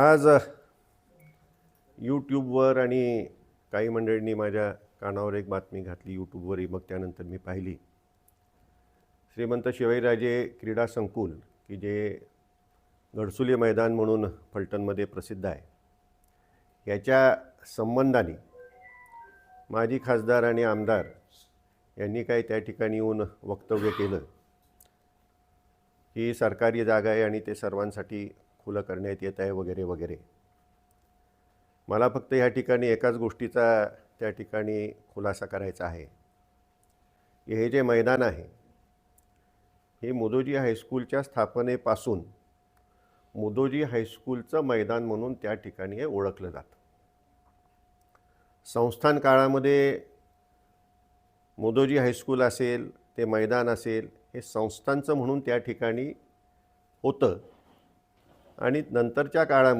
आज यूट्यूबवर आणि काही मंडळींनी माझ्या कानावर एक बातमी घातली यूट्यूबवरही, मग त्यानंतर मी पाहिली. श्रीमंत शिवाजीराजे क्रीडा संकुल, की जे घडसुली मैदान म्हणून फलटणमध्ये प्रसिद्ध आहे, याच्या संबंधाने माजी खासदार आणि आमदार यांनी काही त्या ठिकाणी येऊन वक्तव्य केलं की सरकारी जागा आहे आणि ते सर्वांसाठी खुलं करण्यात येत आहे वगैरे वगैरे. मला फक्त ह्या ठिकाणी एकाच गोष्टीचा त्या ठिकाणी खुलासा करायचा आहे की हे जे मैदान आहे हे मुदोजी हायस्कूलच्या स्थापनेपासून मुदोजी हायस्कूलचं मैदान म्हणून त्या ठिकाणी हे ओळखलं जातं. संस्थान काळामध्ये मुदोजी हायस्कूल असेल, ते मैदान असेल, हे संस्थांचं म्हणून त्या ठिकाणी होतं आणि नंतरच्या काळामध्ये